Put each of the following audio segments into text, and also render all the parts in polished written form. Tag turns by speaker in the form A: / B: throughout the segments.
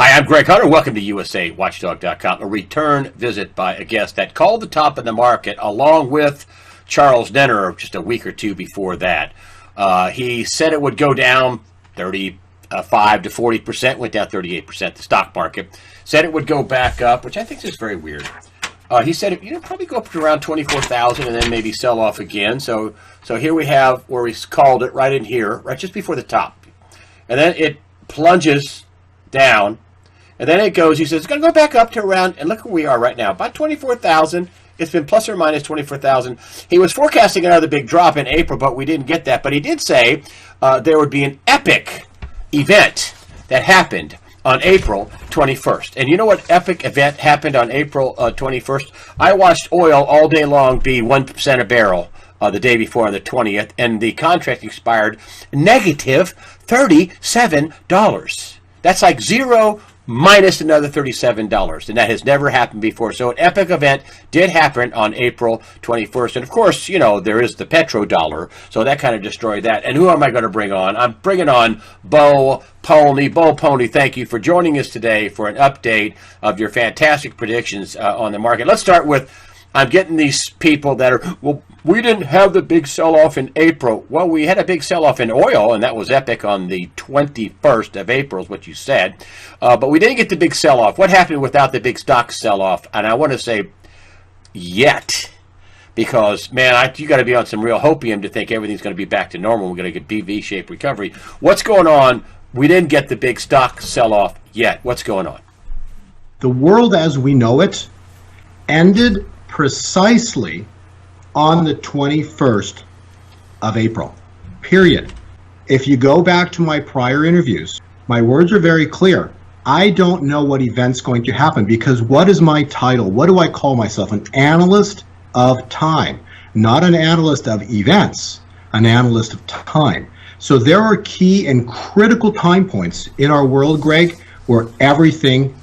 A: Hi, I'm Greg Hunter. Welcome to USAWatchdog.com. A return visit by a guest that called the top of the market along with Charles Nenner just a week or two before that. He said it would go down 35 to 40%, went down 38%, the stock market. Said it would go back up, which I think is very weird. He said it probably go up to around 24,000 and then maybe sell off again. So here we have where we called it right in here, right just before the top. And then it plunges down. And then it goes, he says, it's going to go back up to around, and look where we are right now, about 24,000. It's been plus or minus 24,000. He was forecasting another big drop in April, but we didn't get that. But he did say there would be an epic event that happened on April 21st. And you know what epic event happened on April 21st? I watched oil all day long be 1% a barrel the day before on the 20th, and the contract expired negative $37. That's like zero minus another $37, and that has never happened before. So an epic event did happen on April 21st, and of course, you know, there is the petrodollar, so that kind of destroyed that. And who am I going to bring on? I'm bringing on BoPolny. BoPolny, thank you for joining us today for an update of your fantastic predictions on the market. Let's start with, I'm getting these people that are, well, we didn't have the big sell-off in April. Well, we had a big sell-off in oil, and that was epic on the 21st of April is what you said. But we didn't get the big sell-off. What happened without the big stock sell-off? And I want to say yet, because, man, you got to be on some real hopium to think everything's going to be back to normal. We're going to get V-shaped recovery. What's going on? We didn't get the big stock sell-off yet. What's going on?
B: The world as we know it ended precisely on the 21st of April, period. If you go back to my prior interviews, my words are very clear. I don't know what event's going to happen because what is my title? What do I call myself? An analyst of time, not an analyst of events, an analyst of time. So there are key and critical time points in our world, Greg, where everything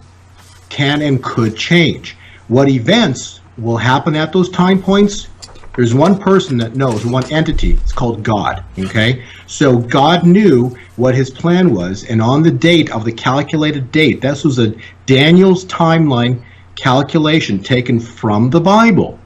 B: can and could change. What events will happen at those time points? There's one person that knows, one entity. It's called God, okay? So God knew what his plan was, and on the date of the calculated date, this was a Daniel's timeline calculation taken from the Bible.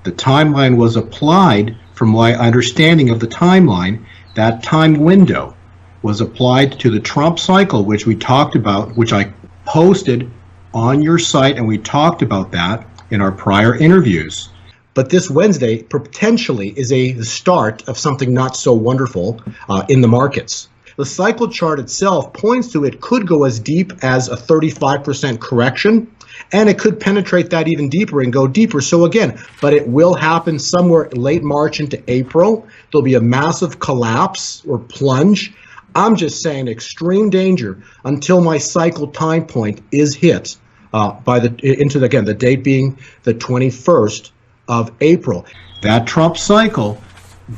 B: The timeline was applied, from my understanding of the timeline, that time window was applied to the Trump cycle, which we talked about, which I posted on your site, and we talked about that in our prior interviews. But this Wednesday potentially is the start of something not so wonderful in the markets. The cycle chart itself points to it could go as deep as a 35% correction, and it could penetrate that even deeper and go deeper. So again, but it will happen somewhere late March into April. There'll be a massive collapse or plunge. I'm just saying extreme danger until my cycle time point is hit the date being the 21st of April. That Trump cycle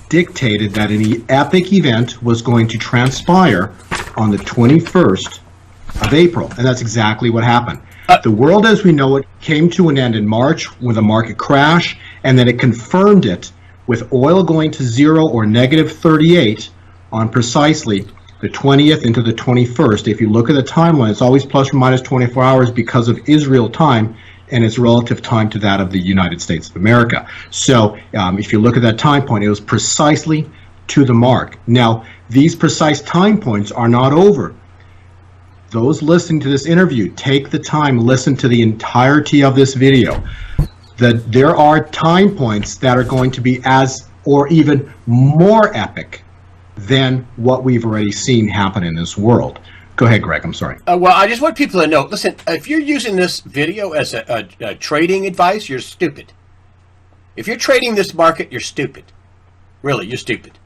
B: dictated that an epic event was going to transpire on the 21st of April, and that's exactly what happened. The world as we know it came to an end in March with a market crash, and then it confirmed it with oil going to zero or negative 38 on precisely the 20th into the 21st. If you look at the timeline, it's always plus or minus 24 hours because of Israel time and its relative time to that of the United States of America. So if you look at that time point, it was precisely to the mark. Now, these precise time points are not over. Those listening to this interview, take the time, listen to the entirety of this video. That there are time points that are going to be as or even more epic than what we've already seen happen in this world. Go ahead, Greg. I'm sorry.
A: Well, I just want people to know, listen, if you're using this video as a trading advice, you're stupid. If you're trading this market, you're stupid. Really, you're stupid.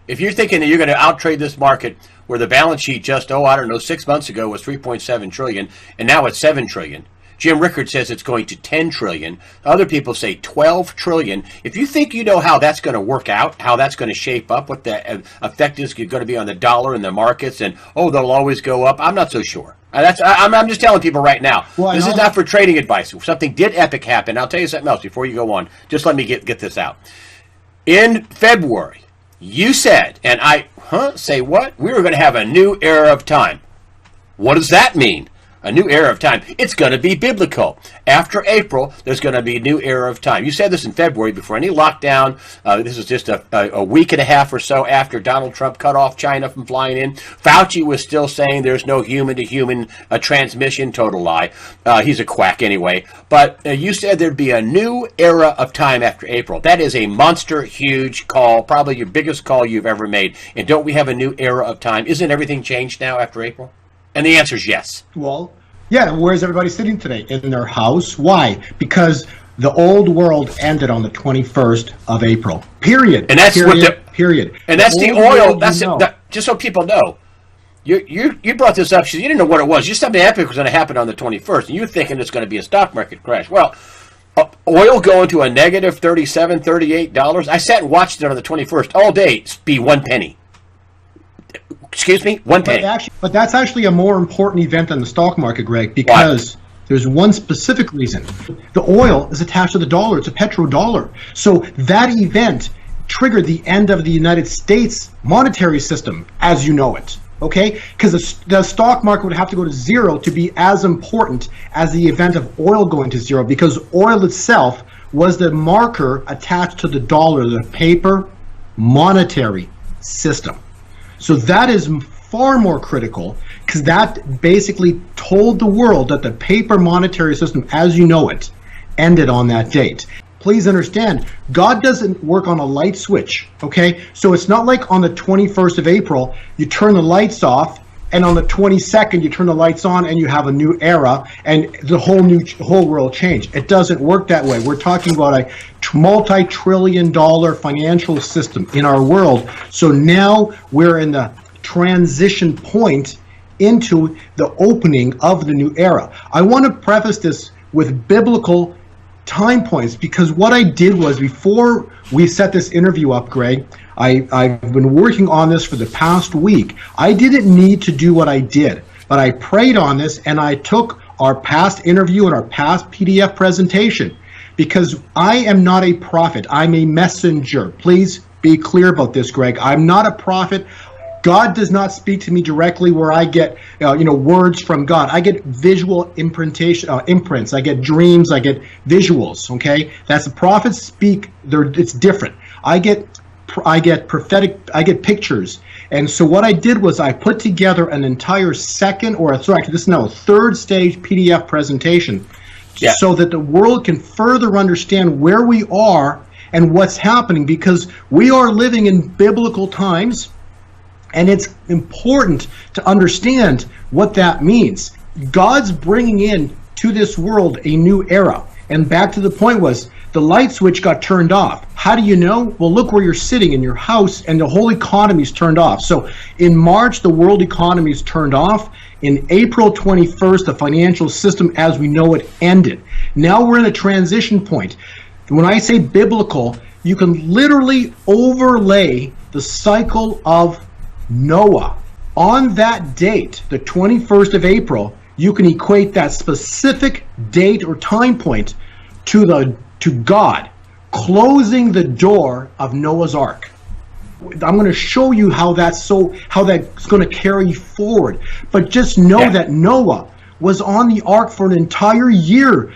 A: If you're thinking that you're going to outtrade this market where the balance sheet just, 6 months ago was 3.7 trillion, and now it's 7 trillion. Jim Rickard says it's going to 10 trillion. Other people say 12 trillion. If you think you know how that's going to work out, how that's going to shape up, what the effect is going to be on the dollar and the markets, and, they'll always go up, I'm not so sure. I'm just telling people right now, this is not for trading advice. If something did epic happen, I'll tell you something else before you go on. Just let me get this out. In February, you said, and say what? We were going to have a new era of time. What does that mean? A new era of time. It's going to be biblical. After April, there's going to be a new era of time. You said this in February before any lockdown. This is just a week and a half or so after Donald Trump cut off China from flying in. Fauci was still saying there's no human-to-human transmission. Total lie. He's a quack anyway. But you said there'd be a new era of time after April. That is a monster, huge call, probably your biggest call you've ever made. And don't we have a new era of time? Isn't everything changed now after April? And the answer is yes.
B: Well, yeah, where's everybody sitting today? In their house. Why? Because the old world ended on the 21st of April. Period.
A: And that's
B: period.
A: And that's the oil. That's just so people know. You brought this up. You didn't know what it was. You said the epic was going to happen on the 21st, and you're thinking it's going to be a stock market crash. Well, oil going to a negative $37, $38. I sat and watched it on the 21st all day. Be 1 penny. Excuse me, 1 penny.
B: But that's actually a more important event than the stock market, Greg, because there's one specific reason. The oil is attached to the dollar. It's a petrodollar. So that event triggered the end of the United States monetary system as you know it. Okay? Because the stock market would have to go to zero to be as important as the event of oil going to zero, because oil itself was the marker attached to the dollar, the paper monetary system. So that is far more critical, because that basically told the world that the paper monetary system, as you know it, ended on that date. Please understand, God doesn't work on a light switch, okay? So it's not like on the 21st of April, you turn the lights off, and on the 22nd, you turn the lights on, and you have a new era, and the whole world changed. It doesn't work that way. We're talking about a multi-trillion-dollar financial system in our world. So now we're in the transition point into the opening of the new era. I want to preface this with biblical time points, because what I did was, before we set this interview up, Greg, I've been working on this for the past week. I didn't need to do what I did, but I prayed on this, and I took our past interview and our past PDF presentation, because I am not a prophet. I'm a messenger. Please be clear about this, Greg. I'm not a prophet. God does not speak to me directly where I get words from God. I get visual imprints. I get dreams. I get visuals. Okay, that's the prophets speak. It's different. I get prophetic. I get pictures. And so what I did was I put together an entire this is now a third stage PDF presentation, so that the world can further understand where we are and what's happening, because we are living in biblical times. And it's important to understand what that means. God's bringing in to this world a new era. And back to the point was, the light switch got turned off. How do you know? Well, look where you're sitting in your house, and the whole economy's turned off. So in March, the world economy's turned off. In April 21st, the financial system as we know it ended. Now we're in a transition point. When I say biblical, you can literally overlay the cycle of Noah. On that date, the 21st of April, you can equate that specific date or time point to God closing the door of Noah's Ark. I'm going to show you how that's going to carry forward. But just know that Noah was on the ark for an entire year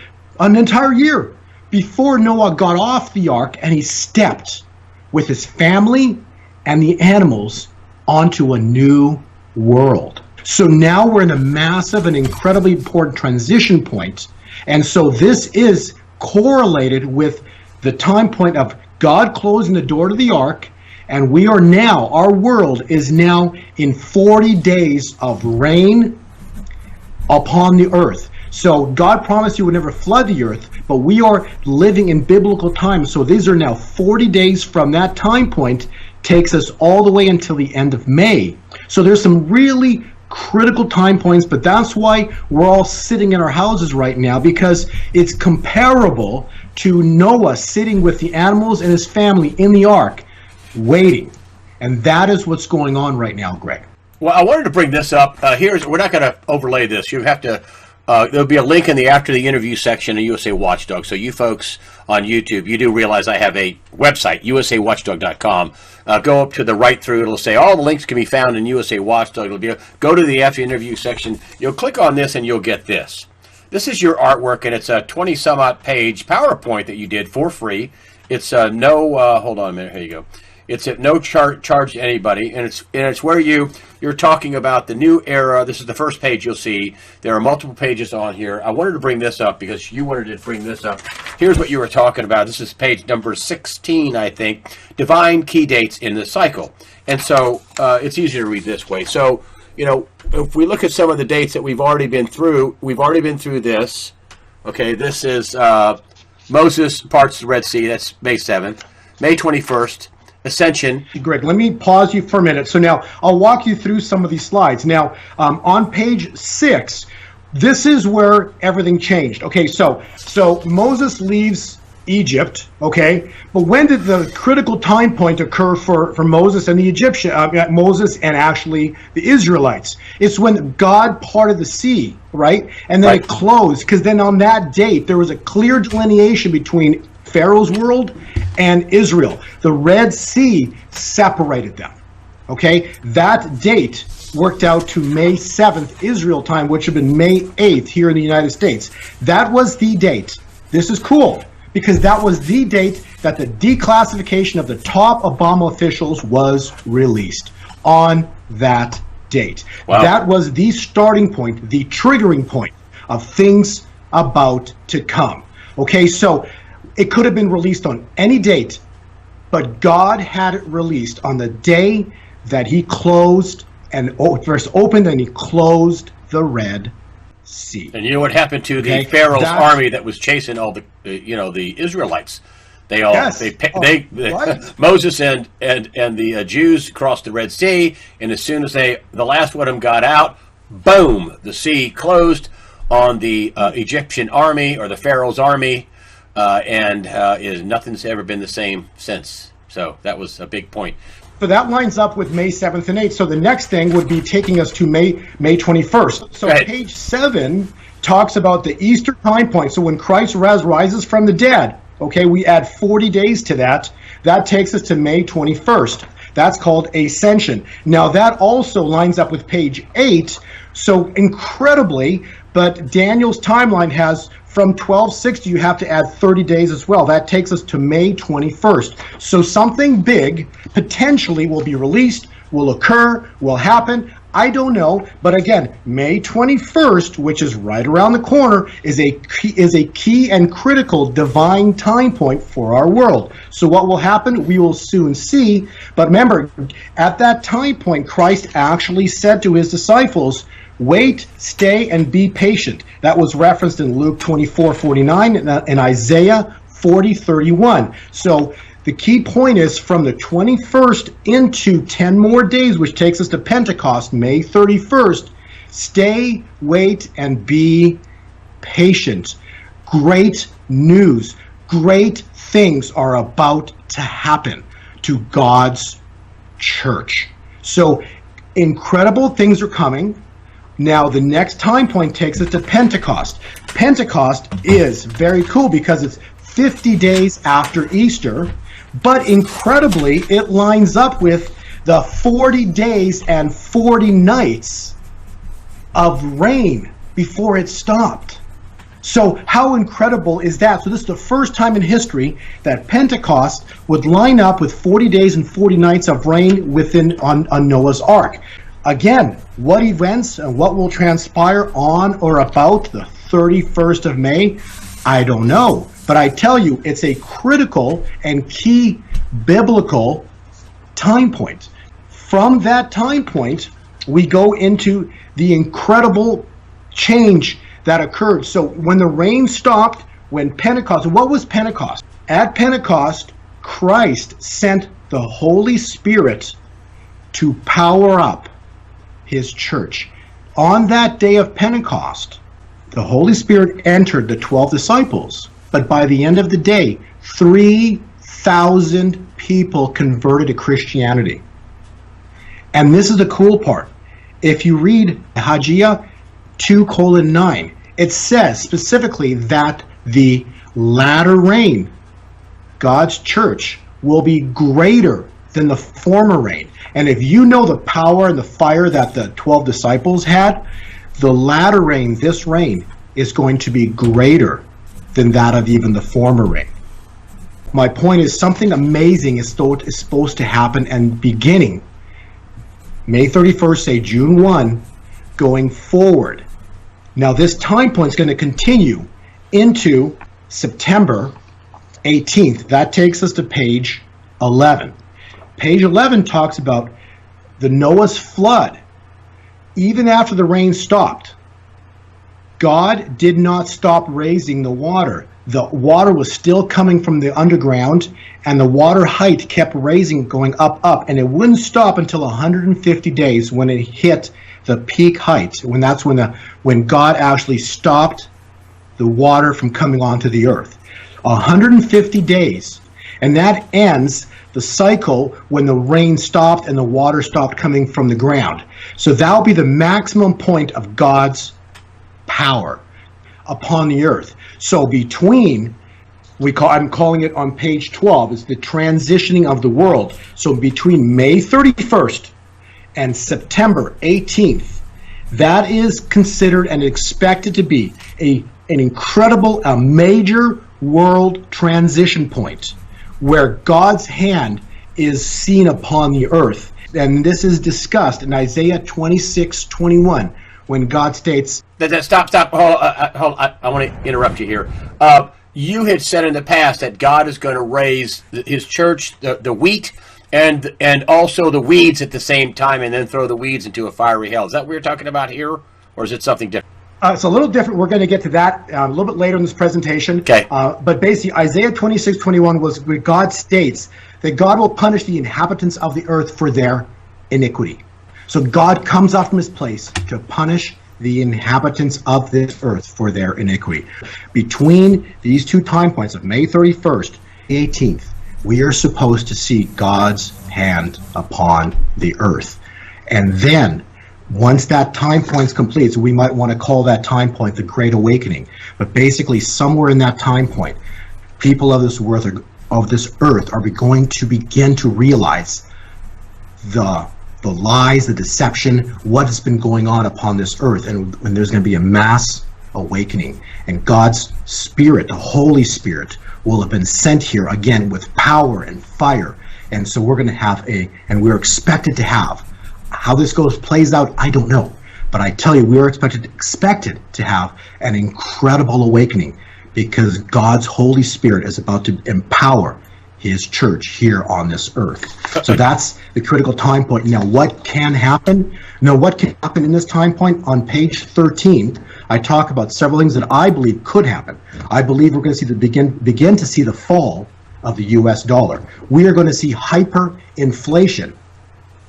B: before Noah got off the ark, and he stepped with his family and the animals onto a new world. So now we're in a massive and incredibly important transition point. And so this is correlated with the time point of God closing the door to the ark, and our world is now in 40 days of rain upon the earth. So God promised he would never flood the earth, but we are living in biblical times. So these are now 40 days from that time point, takes us all the way until the end of May. So there's some really critical time points, but that's why we're all sitting in our houses right now, because it's comparable to Noah sitting with the animals and his family in the ark, waiting. And that is what's going on right now, Greg.
A: Well, I wanted to bring this up. We're not going to overlay this. You have to There'll be a link in the after the interview section of USA Watchdog. So you folks on YouTube, you do realize I have a website, usawatchdog.com. Go up to the right through. It'll say all the links can be found in USA Watchdog. It'll be go to the after interview section. You'll click on this and you'll get this. This is your artwork, and it's a 20-some-odd page PowerPoint that you did for free. It's hold on a minute. Here you go. It's at no charge to anybody, and it's where you're talking about the new era. This is the first page you'll see. There are multiple pages on here. I wanted to bring this up because you wanted to bring this up. Here's what you were talking about. This is page number 16, I think. Divine key dates in the cycle, and so it's easier to read this way. So if we look at some of the dates that we've already been through this. Okay, this is Moses parts the Red Sea. That's May 7th, May 21st. Ascension.
B: Greg, let me pause you for a minute. So now I'll walk you through some of these slides. Now, on page 6, this is where everything changed. Okay, so Moses leaves Egypt, okay? But when did the critical time point occur for Moses and the Egyptian, Moses and actually the Israelites? It's when God parted the sea, right? And then it closed, because then on that date, there was a clear delineation between Pharaoh's world and Israel. The Red Sea separated them. Okay, that date worked out to May 7th Israel time, which had been May 8th here in the United States. That was the date. This is cool because that was the date that the declassification of the top Obama officials was released on that date. Wow. That was the starting point, the triggering point of things about to come. Okay, so it could have been released on any date, but God had it released on the day that he closed and first opened and he closed the Red Sea.
A: And you know what happened to the Pharaoh's army that was chasing all the the Israelites? They all Moses and the Jews crossed the Red Sea, and as soon as the last one of them got out, boom, the sea closed on the Egyptian army or the Pharaoh's army. Nothing's ever been the same since. So that was a big point.
B: So that lines up with May 7th and 8th. So the next thing would be taking us to May 21st. So page 7 talks about the Easter time point. So when Christ rises from the dead, okay, we add 40 days to that. That takes us to May 21st. That's called Ascension. Now that also lines up with page 8. So incredibly, but Daniel's timeline has from 1260, you have to add 30 days as well. That takes us to May 21st. So something big potentially will be released, will occur, will happen. I don't know. But again, May 21st, which is right around the corner, is a key and critical divine time point for our world. So what will happen, we will soon see. But remember, at that time point, Christ actually said to his disciples, wait, stay, and be patient. That was referenced in Luke 24:49 and Isaiah 40:31. So the key point is from the 21st into 10 more days, which takes us to Pentecost, May 31st, stay, wait, and be patient. Great news. Great things are about to happen to God's church. So incredible things are coming. Now, the next time point takes us to Pentecost. Pentecost is very cool because it's 50 days after Easter, but incredibly, it lines up with the 40 days and 40 nights of rain before it stopped. So how incredible is that? So this is the first time in history that Pentecost would line up with 40 days and 40 nights of rain on Noah's Ark. Again, what events and what will transpire on or about the 31st of May, I don't know. But I tell you, it's a critical and key biblical time point. From that time point, we go into the incredible change that occurred. So when the rain stopped, when Pentecost, what was Pentecost? At Pentecost, Christ sent the Holy Spirit to power up his church. On that day of Pentecost, the Holy Spirit entered the 12 disciples, but by the end of the day, 3,000 people converted to Christianity. And this is the cool part. If you read Haggai 2:9, it says specifically that the latter rain, God's church, will be greater than the former rain. And if you know the power and the fire that the 12 disciples had, the latter rain, this rain, is going to be greater than that of even the former rain. My point is, something amazing is supposed to happen, and beginning May 31st, say June 1, going forward. Now this time point is going to continue into September 18th. That takes us to page 11. Page 11 talks about the Noah's flood. Even after the rain stopped, God did not stop raising the water. The water was still coming from the underground, and the water height kept raising, going up, and it wouldn't stop until 150 days when it hit the peak height. When God actually stopped the water from coming onto the earth. 150 days, and that ends the cycle when the rain stopped and the water stopped coming from the ground. So that'll be the maximum point of God's power upon the earth. So between, I'm calling it on page 12, is the transitioning of the world. So between May 31st and September 18th, that is considered and expected to be an incredible, a major world transition point where God's hand is seen upon the earth. And this is discussed in Isaiah 26:21, when God states...
A: Stop. Hold on. I want to interrupt you here. You had said in the past that God is going to raise his church, the wheat, and also the weeds at the same time, and then throw the weeds into a fiery hell. Is that what we're talking about here, or is it something different?
B: It's a little different. We're going to get to that a little bit later in this presentation.
A: Okay.
B: But basically, Isaiah 26:21 was where God states that God will punish the inhabitants of the earth for their iniquity. So God comes up from his place to punish the inhabitants of this earth for their iniquity. Between these two time points of May 31st and 18th, we are supposed to see God's hand upon the earth. And then, once that time point completes, we might want to call that time point the Great Awakening. But basically, somewhere in that time point, people of this earth are going to begin to realize the lies, the deception, what has been going on upon this earth, and there's going to be a mass awakening. And God's Spirit, the Holy Spirit, will have been sent here again with power and fire. And so we're going to have and we're expected to have. How this plays out, I don't know. But I tell you, we are expected to have an incredible awakening, because God's Holy Spirit is about to empower his church here on this earth. So that's the critical time point. Now, what can happen? What can happen in this time point? On page 13, I talk about several things that I believe could happen. I believe we're going to see begin to see the fall of the U.S. dollar. We are going to see hyperinflation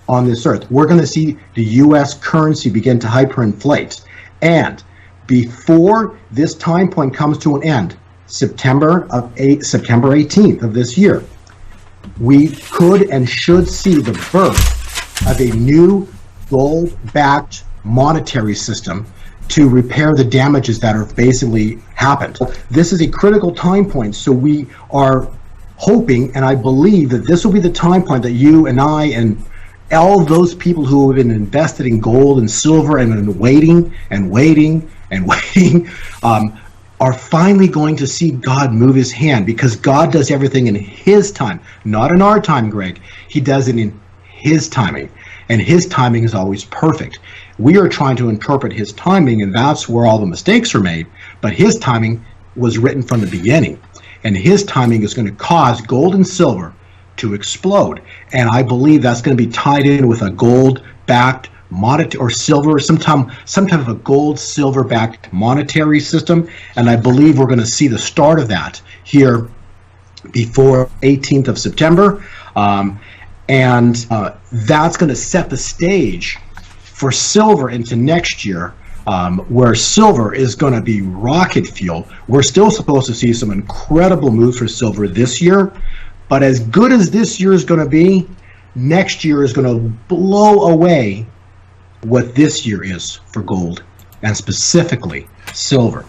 B: on this earth. We're going to see the U.S. currency begin to hyperinflate. And before this time point comes to an end, September 18th of this year, we could and should see the birth of a new gold-backed monetary system to repair the damages that have basically happened. This is a critical time point, so we are hoping, and I believe that this will be the time point that you and I and all those people who have been invested in gold and silver and been waiting are finally going to see God move his hand, because God does everything in his time, not in our time, Greg. He does it in his timing, and his timing is always perfect. We are trying to interpret his timing, and that's where all the mistakes are made, but his timing was written from the beginning, and his timing is going to cause gold and silver to explode, and I believe that's going to be tied in with a gold-backed monetary or silver, some type of a gold silver backed monetary system, and I believe we're going to see the start of that here before 18th of September, and that's going to set the stage for silver into next year, where silver is going to be rocket fuel. We're still supposed to see some incredible moves for silver this year, but as good as this year is going to be, next year is going to blow away what this year is for gold. and specifically silver.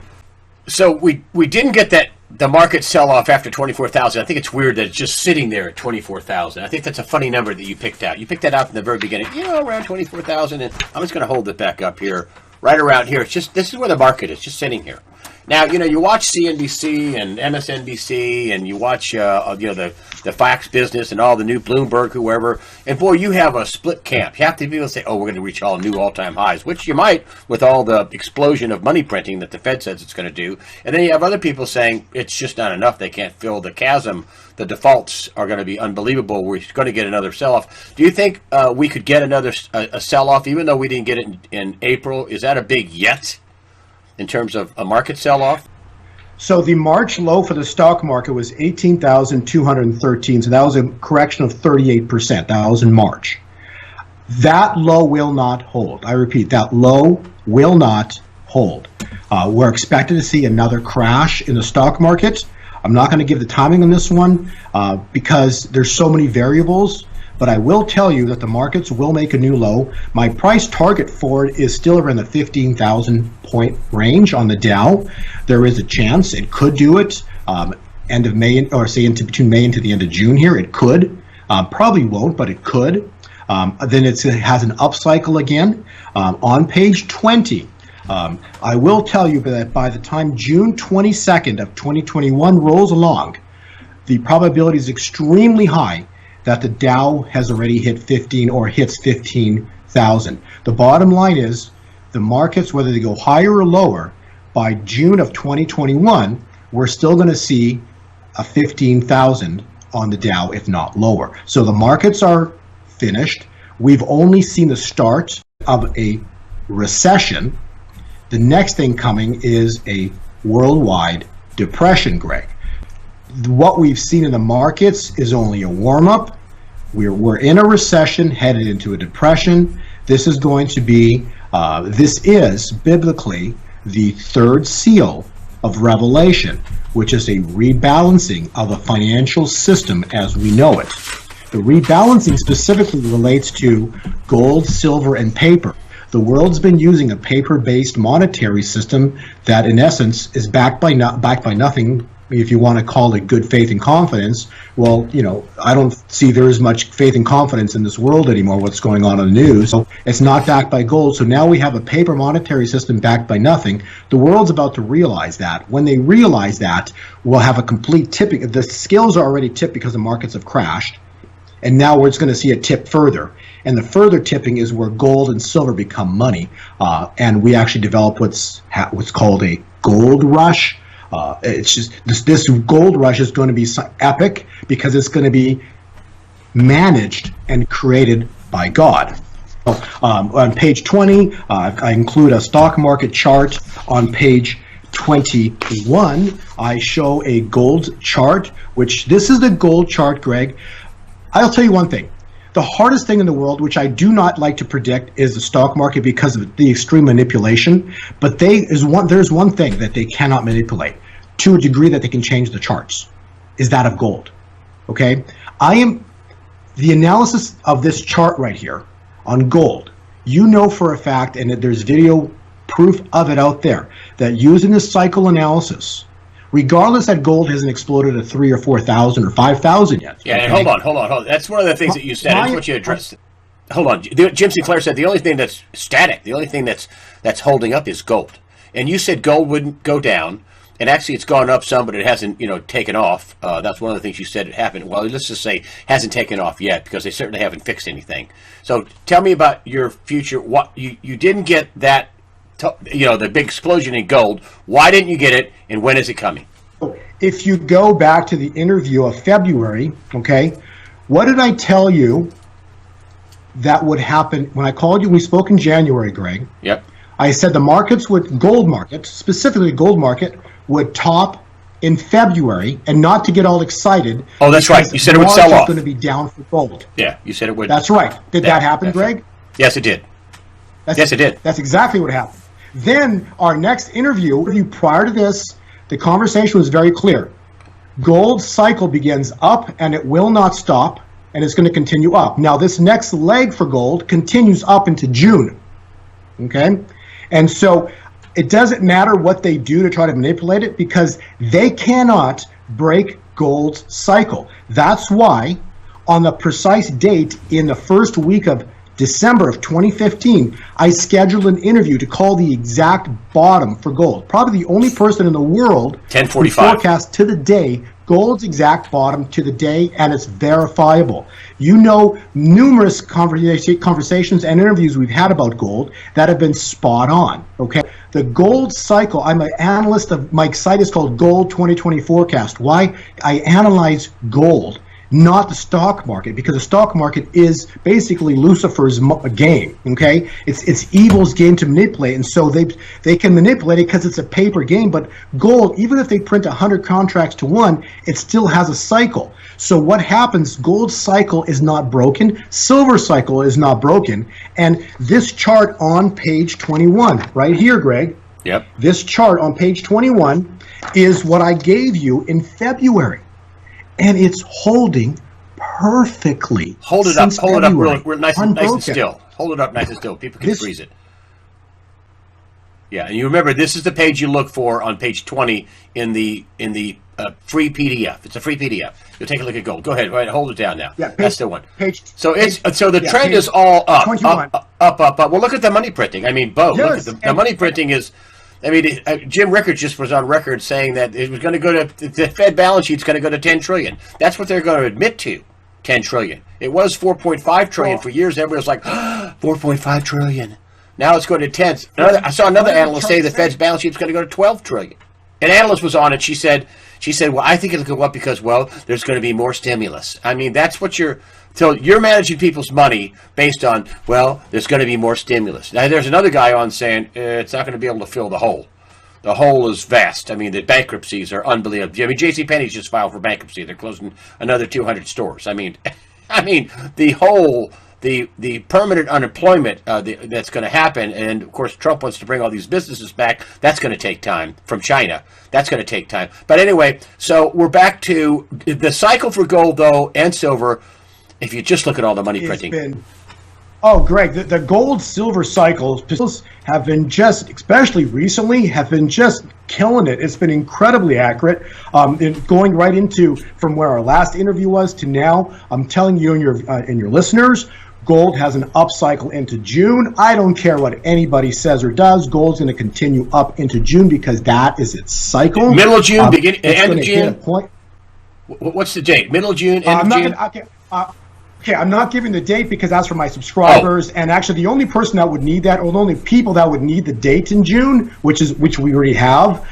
A: So we didn't get the market sell off after 24,000. I think it's weird that it's just sitting there at 24,000. I think that's a funny number that you picked out. You picked that out from the very beginning. Around 24,000, and I'm just going to hold it back up here, right around here. It's just, this is where the market is, just sitting here. Now, you watch CNBC and MSNBC, and you watch, the Fox business and all the new Bloomberg, whoever, and boy, you have a split camp. You have to be able to say, oh, we're going to reach all new all-time highs, which you might with all the explosion of money printing that the Fed says it's going to do. And then you have other people saying it's just not enough. They can't fill the chasm. The defaults are going to be unbelievable. We're going to get another sell-off. Do you think we could get another a sell-off, even though we didn't get it in April? Is that a big yet in terms of a market sell-off?
B: So the March low for the stock market was 18,213. So that was a correction of 38%. That was in March. That low will not hold. I repeat, that low will not hold. We're expected to see another crash in the stock market. I'm not going to give the timing on this one because there's so many variables. But I will tell you that the markets will make a new low. My price target for it is still around the 15,000 point range on the Dow. There is a chance it could do it end of May, or say between May and to the end of June here. It could. Probably won't, but it could. Then it has an upcycle again. On page 20, I will tell you that by the time June 22nd of 2021 rolls along, the probability is extremely high that the Dow has already hit 15 or hits 15,000. The bottom line is the markets, whether they go higher or lower, by June of 2021, we're still going to see a 15,000 on the Dow, if not lower. So the markets are finished. We've only seen the start of a recession. The next thing coming is a worldwide depression, Greg. What we've seen in the markets is only a warm-up. We're in a recession, headed into a depression. This is going to be, this is biblically the third seal of Revelation, which is a rebalancing of a financial system as we know it. The rebalancing specifically relates to gold, silver, and paper. The world's been using a paper-based monetary system that, in essence, is backed by nothing. If you want to call it good faith and confidence, well, I don't see there is much faith and confidence in this world anymore, what's going on in the news. So it's not backed by gold. So now we have a paper monetary system backed by nothing. The world's about to realize that. When they realize that, we'll have a complete tipping. The scales are already tipped because the markets have crashed. And now we're just going to see a tip further. And the further tipping is where gold and silver become money. And we actually develop what's called a gold rush. It's just this gold rush is going to be epic because it's going to be managed and created by God. On page 20, I include a stock market chart. On page 21, I show a gold chart, which this is the gold chart, Greg. I'll tell you one thing. The hardest thing in the world, which I do not like to predict, is the stock market because of the extreme manipulation. But there's one thing that they cannot manipulate to a degree that they can change the charts, is that of gold. Okay? The analysis of this chart right here on gold, for a fact, and that there's video proof of it out there, that using this cycle analysis, regardless that gold hasn't exploded to 3,000 or 4,000 or 5,000 yet.
A: Yeah, okay? And hold on. That's one of the things that you said. I just want you to address. Hold on. Jim Sinclair said the only thing that's static, the only thing that's holding up is gold. And you said gold wouldn't go down, and actually it's gone up some, but it hasn't, taken off. That's one of the things you said had happened. Well, let's just say hasn't taken off yet because they certainly haven't fixed anything. So tell me about your future. What you didn't get that. The big explosion in gold. Why didn't you get it, and when is it coming?
B: If you go back to the interview of February, okay, what did I tell you that would happen when I called you? We spoke in January, Greg.
A: Yep.
B: I said gold market, specifically gold market, would top in February, and not to get all excited.
A: Oh, that's right. You said it would sell off.
B: It's going to be down for gold.
A: Yeah, you said it would.
B: That's right. Did that happen, Greg?
A: Yes, it did. Yes, it did.
B: That's exactly what happened. Then our next interview prior to this, the conversation was very clear. Gold cycle begins up and it will not stop, and it's going to continue up. Now this next leg for gold continues up into June. Okay? And so it doesn't matter what they do to try to manipulate it, because they cannot break gold's cycle. That's why on the precise date in the first week of December of 2015, I scheduled an interview to call the exact bottom for gold. Probably the only person in the world who
A: 1045
B: forecast to the day gold's exact bottom to the day, and it's verifiable. You know, numerous conversations and interviews we've had about gold that have been spot on, okay? The gold cycle, I'm an analyst of, my site is called Gold 2020 Forecast. Why? I analyze gold, not the stock market, because the stock market is basically Lucifer's game, okay? It's evil's game to manipulate, and so they can manipulate it because it's a paper game. But gold, even if they print 100 contracts to one, it still has a cycle. So what happens, gold cycle is not broken, silver cycle is not broken, and this chart on page 21, right here, Greg,
A: Yep.
B: this chart on page 21 is what I gave you in February. And it's holding perfectly.
A: Hold it up real nice and still. Hold it up nice and still. People can freeze it. Yeah, and you remember, this is the page you look for on page 20 in the free PDF. It's a free PDF. You'll take a look at gold. Go ahead, right, hold it down now.
B: Yeah,
A: that's the one.
B: So
A: the trend is all up,
B: 21.
A: up. Well, look at the money printing. I mean, Bo,
B: Yes,
A: look at the money printing is. I mean, Jim Rickards just was on record saying that it was going to go to the Fed balance sheet's going to go to 10 trillion. That's what they're going to admit to, 10 trillion. It was 4.5 trillion for years. Everybody was like, 4.5 trillion. Now it's going to 10. I saw another analyst say the Fed's balance sheet's going to go to 12 trillion. An analyst was on it. She said, well, I think it'll go up because, well, there's going to be more stimulus. I mean, that's what so you're managing people's money based on, well, there's going to be more stimulus. Now, there's another guy on saying it's not going to be able to fill the hole. The hole is vast. I mean, the bankruptcies are unbelievable. I mean, JCPenney's just filed for bankruptcy. They're closing another 200 stores. I mean, the whole, the permanent unemployment that's going to happen, and of course Trump wants to bring all these businesses back. That's going to take time from China. That's going to take time. But anyway, so we're back to the cycle for gold, though, and silver. If you just look at all the money printing.
B: Greg, the gold silver cycles have been just, especially recently, have been just killing it. It's been incredibly accurate. Going right into from where our last interview was to now, I'm telling you and your listeners, gold has an upcycle into June. I don't care what anybody says or does. Gold's going to continue up into June because that is its cycle.
A: Middle of June, end of June. What's the date? Middle of June, end of June?
B: Okay, I'm not giving the date because that's for my subscribers, and actually the only person that would need that, or the only people that would need the date in June, which we already have,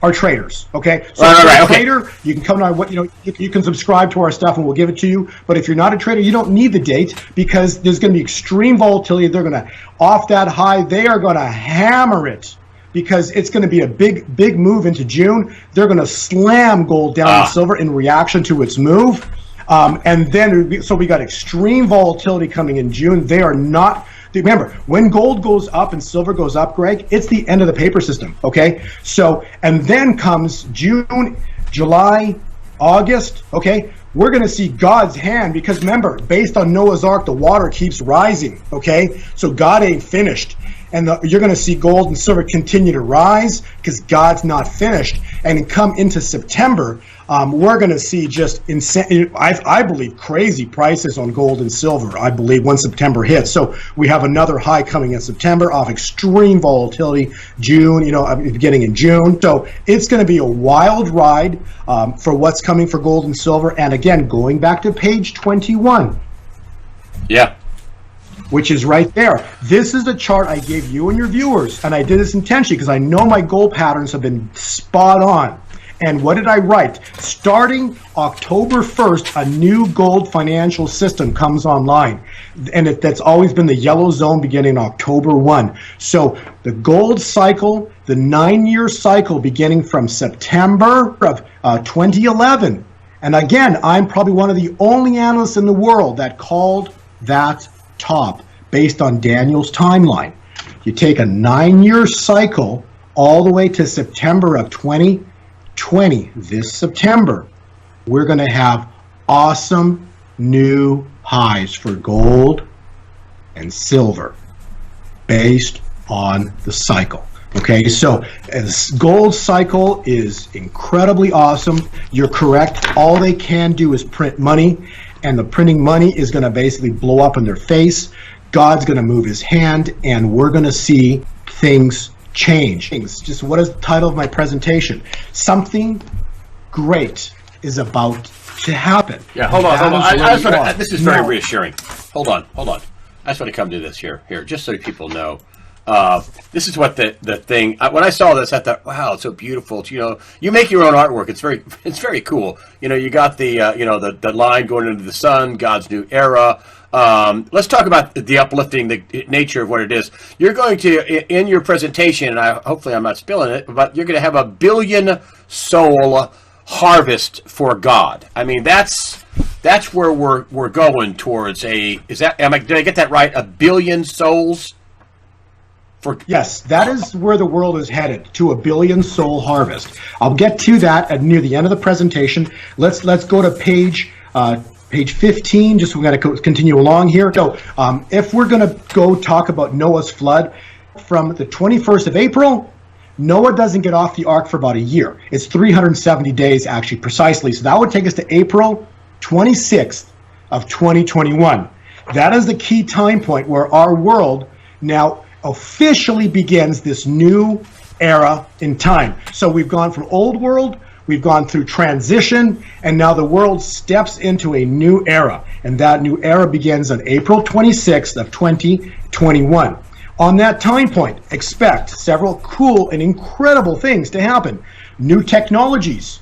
B: are traders. Okay, so if you're a trader, you can come on. You can subscribe to our stuff, and we'll give it to you. But if you're not a trader, you don't need the date because there's going to be extreme volatility. They're going to off that high. They are going to hammer it. Because it's going to be a big move into June. They're going to slam gold down and silver in reaction to its move. And then, so we got extreme volatility coming in June. They are not, remember, when gold goes up and silver goes up, Greg, it's the end of the paper system, okay? So, and then comes June, July, August, okay? We're going to see God's hand because remember, based on Noah's Ark, the water keeps rising, okay? So God ain't finished. And you're going to see gold and silver continue to rise because God's not finished. And come into September, we're going to see just insane, I believe, crazy prices on gold and silver, I believe, when September hits. So we have another high coming in September off extreme volatility, June, beginning in June. So it's going to be a wild ride for what's coming for gold and silver. And again, going back to page 21.
A: Yeah.
B: Which is right there. This is the chart I gave you and your viewers, and I did this intentionally because I know my gold patterns have been spot on. And what did I write? Starting October 1st, a new gold financial system comes online. And that's always been the yellow zone beginning October 1. So the gold cycle, the 9-year cycle beginning from September of 2011. And again, I'm probably one of the only analysts in the world that called that top based on Daniel's timeline. You take a 9-year cycle all the way to September of 2020. This September, we're going to have awesome new highs for gold and silver based on the cycle. Okay, so this gold cycle is incredibly awesome. You're correct. All they can do is print money, and the printing money is going to basically blow up in their face. God's going to move his hand, and we're going to see things change. Just what is the title of my presentation? Something great is about to happen.
A: Yeah, hold on. This is very reassuring. Hold on. I just want to come to this here, just so people know. This is what the thing. When I saw this, I thought, wow, it's so beautiful. You make your own artwork. It's very cool. You got the line going into the sun, God's new era. Let's talk about the uplifting, the nature of what it is. You're going to, in your presentation, and hopefully I'm not spilling it, but you're going to have a 1 billion soul harvest for God. I mean, that's where we're going towards. Did I get that right? 1 billion souls.
B: Yes, that is where the world is headed, to 1 billion soul harvest. I'll get to that near the end of the presentation. Let's go to page 15. Just we got to continue along here. So, if we're going to go talk about Noah's flood, from the 21st of April, Noah doesn't get off the ark for about a year. It's 370 days, actually, precisely. So that would take us to April 26th of 2021. That is the key time point where our world now officially begins this new era in time. So we've gone from old world, we've gone through transition, and now the world steps into a new era. And that new era begins on April 26th of 2021. On that time point, expect several cool and incredible things to happen. New technologies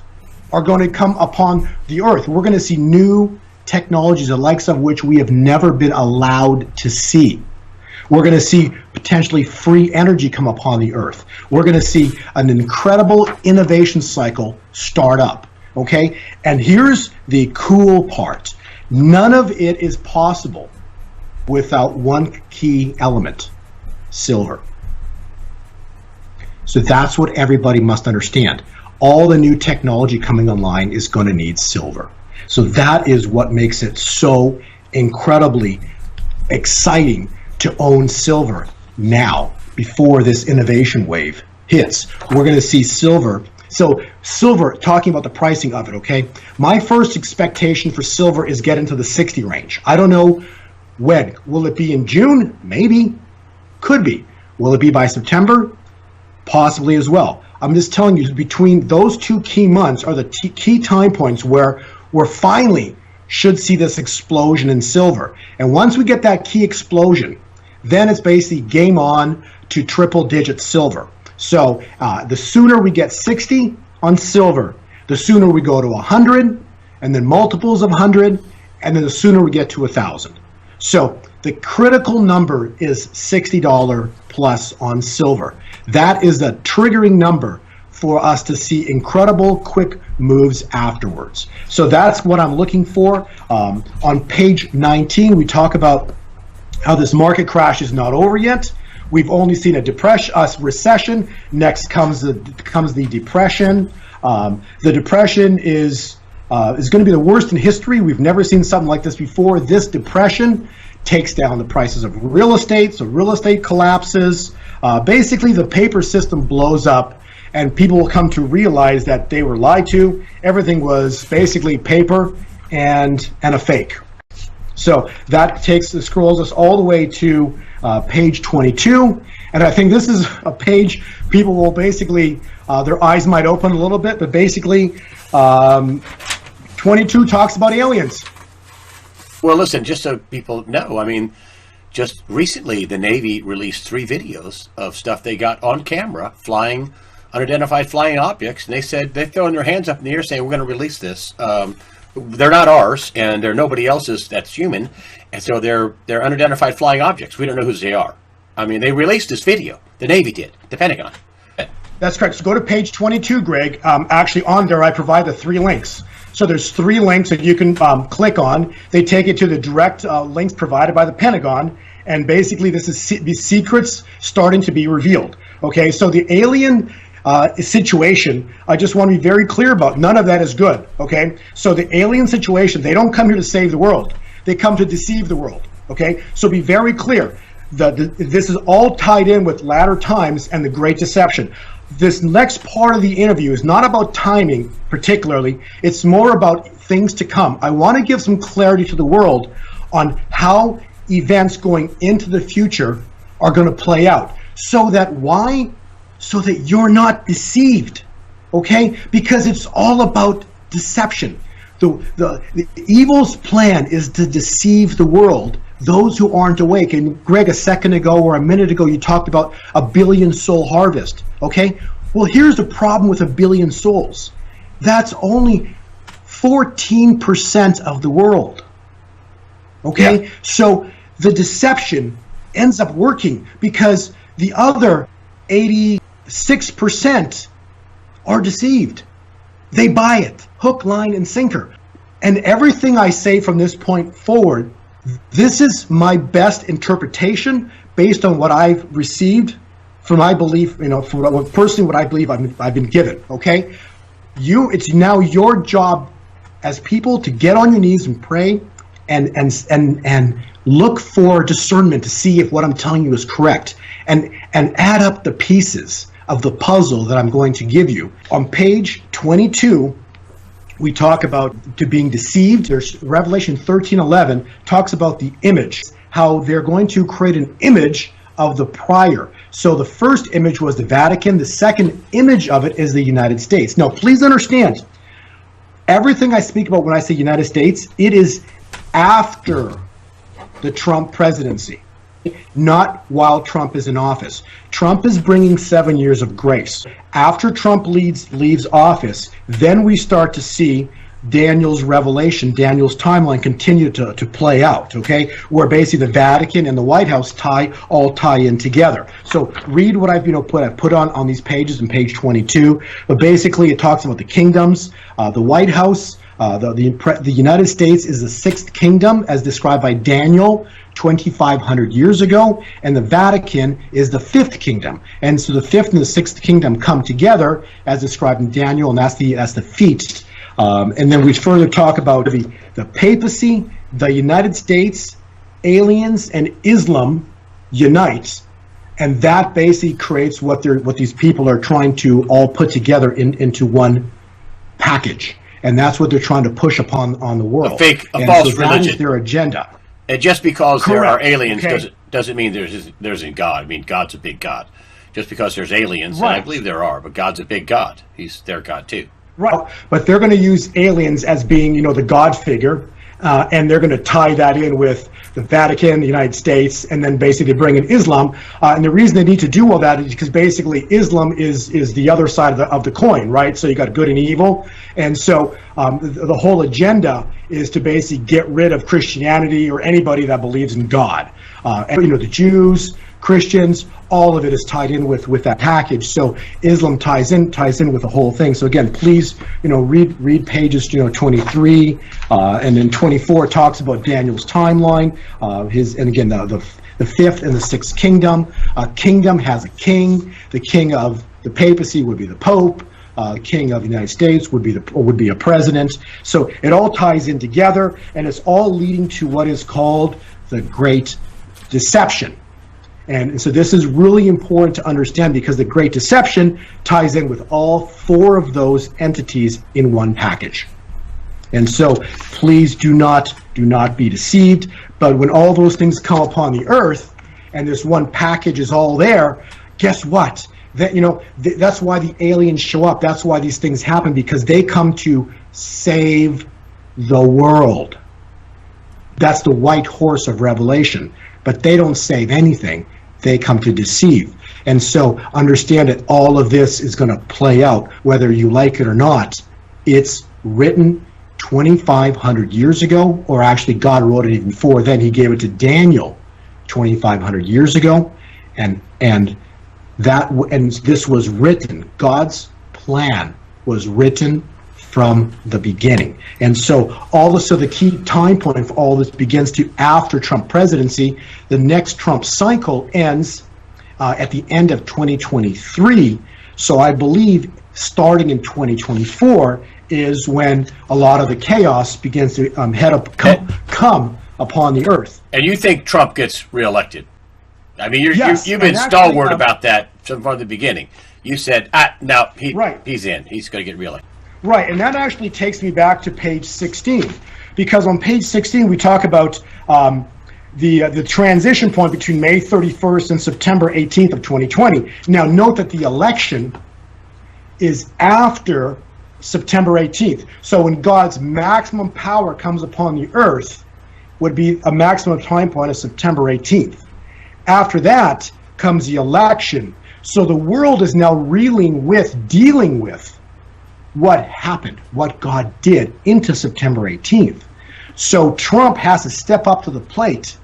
B: are going to come upon the earth. We're going to see new technologies, the likes of which we have never been allowed to see. We're going to see potentially free energy come upon the earth. We're going to see an incredible innovation cycle start up, okay? And here's the cool part. None of it is possible without one key element: silver. So that's what everybody must understand. All the new technology coming online is going to need silver. So that is what makes it so incredibly exciting to own silver now, before this innovation wave hits. We're going to see silver. So silver, talking about the pricing of it, okay? My first expectation for silver is get into the 60 range. I don't know when. Will it be in June? Maybe. Could be. Will it be by September? Possibly as well. I'm just telling you, between those two key months are the key time points where we're finally should see this explosion in silver. And once we get that key explosion, then it's basically game on to triple-digit silver. So the sooner we get 60 on silver, the sooner we go to 100, and then multiples of 100, and then the sooner we get to 1,000. So the critical number is $60 plus on silver. That is the triggering number for us to see incredible quick moves afterwards. So that's what I'm looking for. On page 19, we talk about how this market crash is not over yet. We've only seen a recession. Next comes the depression. The depression is going to be the worst in history. We've never seen something like this before. This depression takes down the prices of real estate, so real estate collapses. Basically, the paper system blows up, and people will come to realize that they were lied to. Everything was basically paper and a fake. So that scrolls us all the way to page 22, and I think this is a page people will basically, their eyes might open a little bit, but basically 22 talks about aliens.
A: Well, listen, just so people know, I mean, just recently the Navy released 3 videos of stuff they got on camera, flying, unidentified flying objects, and they said they're throwing their hands up in the air saying, we're going to release this. They're not ours, and they're nobody else's that's human, and so they're unidentified flying objects. We don't know who they are. I mean, they released this video. The Navy did. The Pentagon.
B: That's correct. So go to page 22, Greg. Actually, on there, I provide the 3 links. So there's 3 links that you can click on. They take you to the direct links provided by the Pentagon, and basically this is the secrets starting to be revealed. Okay, so the alien situation, I just want to be very clear about. None of that is good, okay? So the alien situation, they don't come here to save the world. They come to deceive the world, okay? So be very clear. this is all tied in with latter times and the Great Deception. This next part of the interview is not about timing particularly. It's more about things to come. I want to give some clarity to the world on how events going into the future are going to play out. So that you're not deceived, okay? Because it's all about deception. The evil's plan is to deceive the world, those who aren't awake. And Greg, a second ago or a minute ago, you talked about a billion soul harvest, okay? Well, here's the problem with a billion souls. That's only 14% of the world, okay? Yeah. So the deception ends up working because the other 86% are deceived. They buy it, hook, line, and sinker. And everything I say from this point forward, this is my best interpretation based on what I've received from my belief, for what I believe I've been given, okay? It's now your job as people to get on your knees and pray and look for discernment to see if what I'm telling you is correct, and add up the pieces of the puzzle that I'm going to give you. On page 22, we talk about being deceived. There's Revelation 13:11 talks about the image, how they're going to create an image of the prior. So the first image was the Vatican. The second image of it is the United States. Now, please understand, everything I speak about when I say United States, it is after the Trump presidency, not while Trump is in office. Trump is bringing 7 years of grace. After Trump leaves office, then we start to see Daniel's revelation, Daniel's timeline continue to play out, okay? Where basically the Vatican and the White House all tie in together. So read what I've put on these pages in page 22. But basically it talks about the kingdoms, the White House, the United States is the sixth kingdom as described by Daniel 2,500 years ago, and the Vatican is the fifth kingdom. And so the fifth and the sixth kingdom come together as described in Daniel, and that's the feast. And then we further talk about the papacy, the United States, aliens, and Islam unite, and that basically creates what these people are trying to all put together into one package, and that's what they're trying to push upon the world.
A: A false religion.
B: That is their agenda.
A: And just because
B: Correct.
A: There are aliens
B: Okay.
A: doesn't mean there isn't God. I mean, God's a big God. Just because there's aliens,
B: Right.
A: and I believe there are, but God's a big God. He's their God too.
B: Right, but they're going to use aliens as being, the God figure, and they're going to tie that in with the Vatican, the United States, and then basically bring in Islam. And the reason they need to do all that is because basically Islam is the other side of the coin, right? So you got good and evil, and so the whole agenda is to basically get rid of Christianity or anybody that believes in God. And the Jews, Christians, all of it is tied in with that package. So Islam ties in with the whole thing. So again, please, read pages 23, and then 24 talks about Daniel's timeline. And again the fifth and the sixth kingdom. Kingdom has a king. The king of the papacy would be the Pope. The king of the United States would be a president. So it all ties in together, and it's all leading to what is called the Great Deception. And so this is really important to understand because the Great Deception ties in with all four of those entities in one package. And so please do not be deceived. But when all those things come upon the earth and this one package is all there, guess what? That's why the aliens show up. That's why these things happen, because they come to save the world. That's the white horse of Revelation. But they don't save anything. They come to deceive. And so understand that all of this is going to play out, whether you like it or not. It's written 2,500 years ago, or actually God wrote it even before then. He gave it to Daniel 2,500 years ago, and this was written. God's plan was written from the beginning. And so the key time point for all this begins to after Trump presidency. The next Trump cycle ends at the end of 2023. So I believe starting in 2024 is when a lot of the chaos begins to come upon the earth.
A: And you think Trump gets reelected? I mean,
B: Yes,
A: you've been
B: and actually,
A: stalwart about that from the beginning. You said, no,
B: Right.
A: he's in. He's going to get reelected.
B: Right, and that actually takes me back to page 16, because on page 16 we talk about the transition point between May 31st and September 18th of 2020. Now note that the election is after September 18th. So when God's maximum power comes upon the earth, would be a maximum time point of September 18th. After that comes the election. So the world is now dealing with what happened, what God did into September 18th. So Trump has to step up to the plate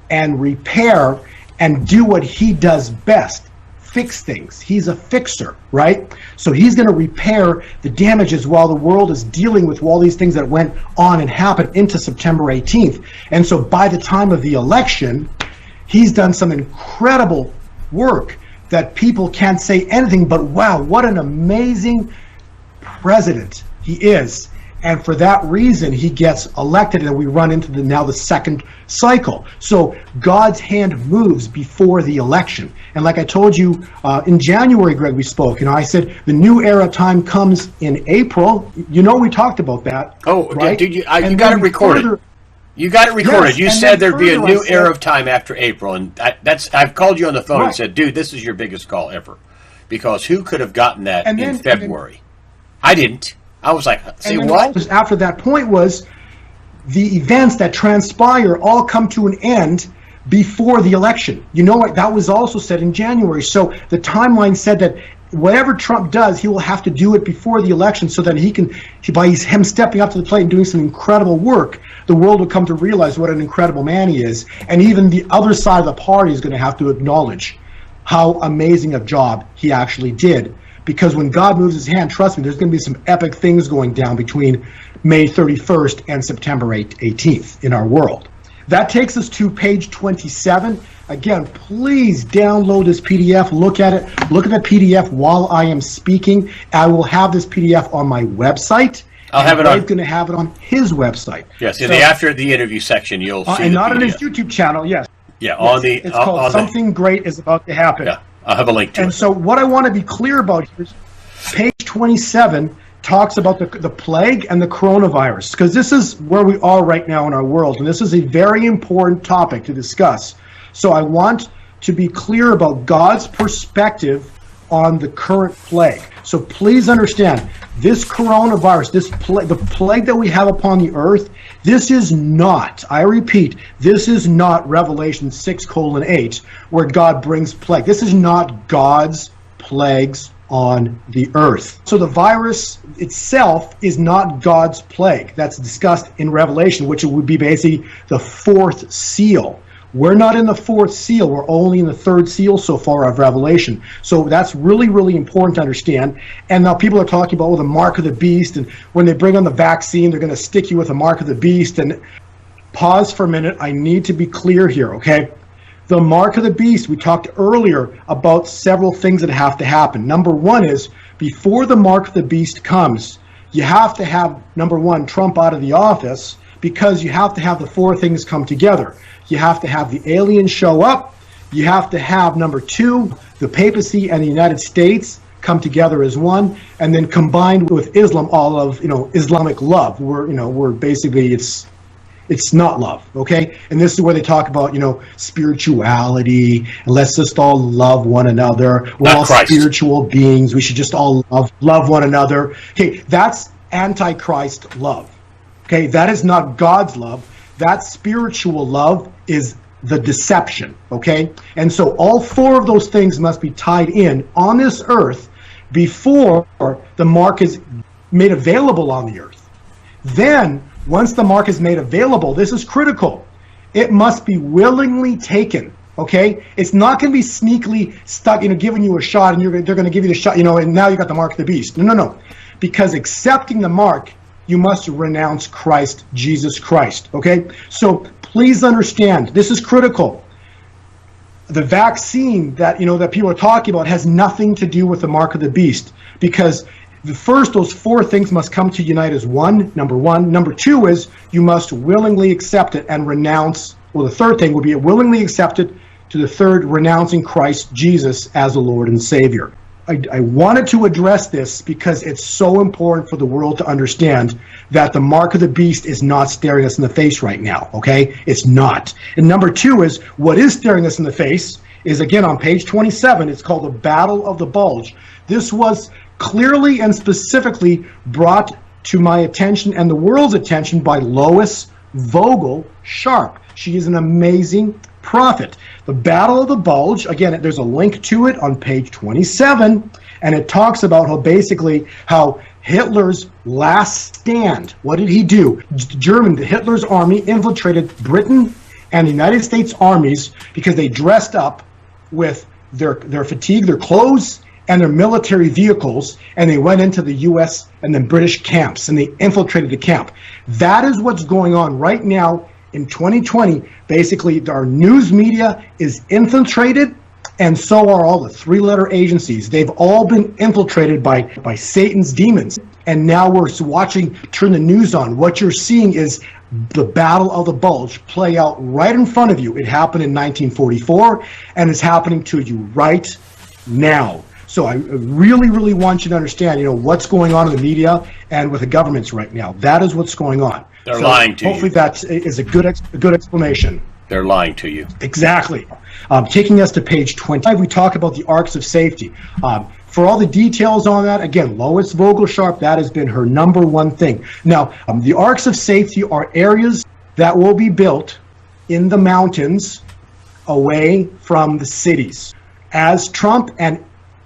B: and repair and do what he does best, fix things. He's a fixer, right? So he's going to repair the damages while the world is dealing with all these things that went on and happened into September 18th. And so by the time of the election, he's done some incredible work that people can't say anything but, wow, what an amazing president he is. And for that reason, he gets elected, and we run into the second cycle. So God's hand moves before the election. And like I told you in January, Greg, we spoke. I said the new era time comes in April. We talked about that.
A: Oh,
B: right?
A: Dude, you got it recorded. You got it recorded. Yes, you said there'd be a new era of time after April, and I've called you on the phone and said, dude, this is your biggest call ever, because who could have gotten that in February? I didn't. I was like, say what?
B: After that point was the events that transpire all come to an end before the election. You know what? That was also said in January. So the timeline said that whatever Trump does, he will have to do it before the election, so that by him stepping up to the plate and doing some incredible work, the world will come to realize what an incredible man he is. And even the other side of the party is going to have to acknowledge how amazing a job he actually did. Because when God moves his hand, trust me, there's going to be some epic things going down between May 31st and September 18th in our world. That takes us to page 27. Again, please download this PDF. Look at it. Look at the PDF while I am speaking. I will have this PDF on my website.
A: I'll have it on.
B: He's going to have it on his website.
A: Yes, after the interview section, you'll see
B: and
A: the
B: not
A: PDF.
B: on his YouTube channel. Yes.
A: Yeah,
B: it's called Something Great is About to Happen.
A: Yeah, I'll have a link to it.
B: And so what I want to be clear about here is page 27 talks about the plague and the coronavirus, because this is where we are right now in our world, and this is a very important topic to discuss. So I want to be clear about God's perspective on the current plague. So please understand, this coronavirus, the plague that we have upon the earth, this is not, I repeat, this is not Revelation 6:8, where God brings plague. This is not God's plagues on the earth. So the virus itself is not God's plague. That's discussed in Revelation, which would be basically the fourth seal. We're not in the fourth seal. We're only in the third seal so far of Revelation. So that's really, really important to understand. And now people are talking about the mark of the beast, and when they bring on the vaccine, they're going to stick you with the mark of the beast. And pause for a minute. I need to be clear here, okay? The mark of the beast, we talked earlier about several things that have to happen. Number one is, before the mark of the beast comes, you have to have, number one, Trump out of the office, because you have to have the four things come together. You have to have the aliens show up. You have to have, number two, the papacy and the United States come together as one, and then combined with Islam, all of Islamic love. We're basically it's not love, okay? And this is where they talk about spirituality, and let's just all love one another. We're all spiritual beings. We should just all love one another. Okay, that's Antichrist love. Okay, that is not God's love. That spiritual love is the deception, okay? And so all four of those things must be tied in on this earth before the mark is made available on the earth. Then, once the mark is made available, this is critical. It must be willingly taken, okay? It's not going to be sneakily stuck, giving you a shot, and they're going to give you the shot, and now you got the mark of the beast. No. Because accepting the mark, you must renounce Christ, Jesus Christ, okay? So please understand, this is critical. The vaccine that people are talking about has nothing to do with the mark of the beast, because those four things must come to unite as one, number one. Number two is you must willingly accept it and renounce. Well, the third thing would be willingly accept it to the third, renouncing Christ Jesus as the Lord and Savior. I wanted to address this because it's so important for the world to understand that the mark of the beast is not staring us in the face right now, okay? It's not. And number two is, what is staring us in the face is, again, on page 27, it's called the Battle of the Bulge. This was clearly and specifically brought to my attention and the world's attention by Lois Vogel Sharp. She is an amazing prophet. The Battle of the Bulge, again, there's a link to it on page 27, and it talks about how Hitler's last stand, what did he do? Hitler's army infiltrated Britain and the United States armies because they dressed up with their fatigue, their clothes, and their military vehicles, and they went into the U.S. and the British camps, and they infiltrated the camp. That is what's going on right now in 2020. Basically, our news media is infiltrated, and so are all the three-letter agencies. They've all been infiltrated by Satan's demons. And now we're watching, turn the news on. What you're seeing is the Battle of the Bulge play out right in front of you. It happened in 1944, and it's happening to you right now. So I really, really want you to understand, what's going on in the media and with the governments right now. That is what's going on.
A: They're lying to you.
B: Hopefully that is a good explanation.
A: They're lying to you.
B: Exactly. Taking us to page 25, we talk about the arcs of safety. For all the details on that, again, Lois Vogel Sharp, that has been her number one thing. Now, the arcs of safety are areas that will be built in the mountains away from the cities. As Trump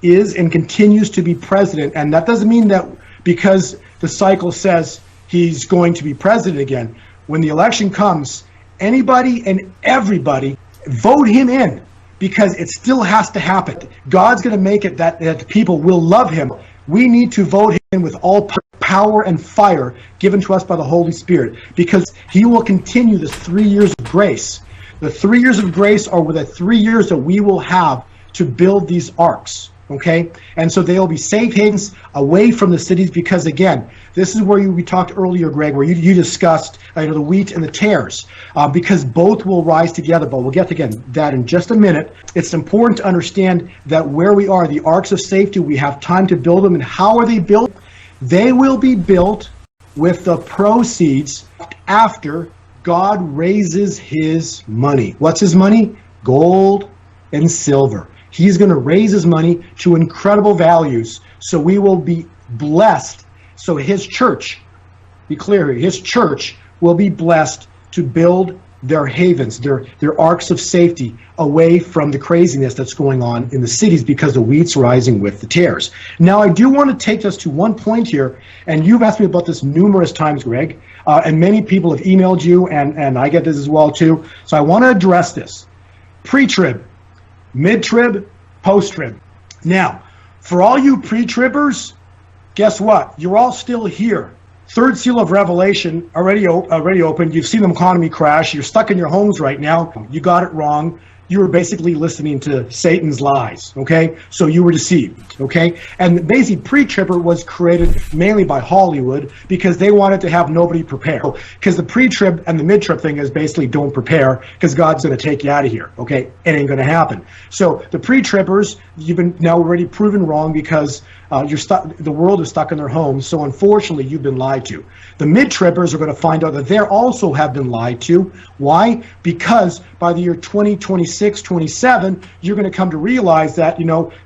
B: is and continues to be president, and that doesn't mean that because the cycle says he's going to be president again. When the election comes, anybody and everybody vote him in, because it still has to happen. God's going to make it that people will love him. We need to vote him in with all power and fire given to us by the Holy Spirit, because he will continue this 3 years of grace. The 3 years of grace are the 3 years that we will have to build these arcs. Okay, and so they'll be safe havens away from the cities, because again, this is where we talked earlier, Greg, where you discussed the wheat and the tares, because both will rise together. But we'll get to that in just a minute. It's important to understand that where we are, the arcs of safety, we have time to build them. And how are they built? They will be built with the proceeds after God raises his money. What's his money? Gold and silver. He's going to raise his money to incredible values, so we will be blessed. So his church, be clear, his church will be blessed to build their havens, their arcs of safety away from the craziness that's going on in the cities, because the wheat's rising with the tares. Now, I do want to take us to one point here, and you've asked me about this numerous times, Greg, and many people have emailed you, and I get this as well too. So I want to address this. Pre-trib, mid-trib, post-trib. Now, for all you pre-tribbers, guess what? You're all still here. Third seal of Revelation already opened. You've seen the economy crash. You're stuck in your homes right now. You got it wrong. You were basically listening to Satan's lies, okay? So you were deceived, okay? And basically, pre-tribber was created mainly by Hollywood because they wanted to have nobody prepare. Because the pre-trib and the mid-trib thing is basically don't prepare because God's going to take you out of here, okay? It ain't going to happen. So the pre-tribbers, you've been now already proven wrong because you're stuck. The world is stuck in their homes. So unfortunately, you've been lied to. The mid-tribbers are going to find out that they also have been lied to. Why? Because by the year 2026, 27, you're going to come to realize that,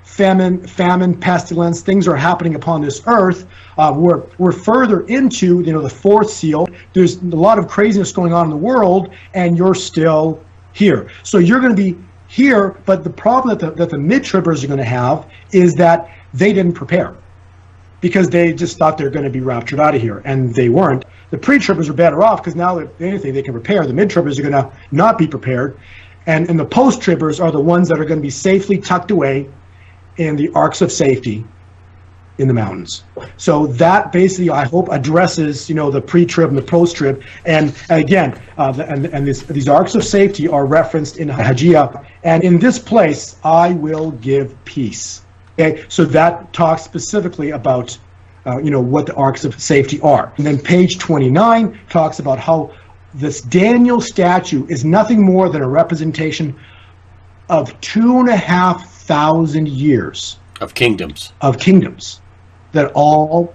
B: famine, pestilence, things are happening upon this earth. We're further into, the fourth seal. There's a lot of craziness going on in the world, and you're still here. So you're going to be here, but the problem that the mid-tribbers are going to have is that they didn't prepare because they just thought they're going to be raptured out of here, and they weren't. The pre-tribbers are better off because now, if anything, they can prepare. The mid-tribbers are going to not be prepared, and the post-tribbers are the ones that are going to be safely tucked away in the arcs of safety in the mountains. So that basically, I hope, addresses the pre-trib and the post-trib. And again, these arcs of safety are referenced in Haggai, and in this place I will give peace. Okay, so that talks specifically about what the arcs of safety are. And then page 29 talks about how this Daniel statue is nothing more than a representation of 2,500 years
A: of kingdoms.
B: That all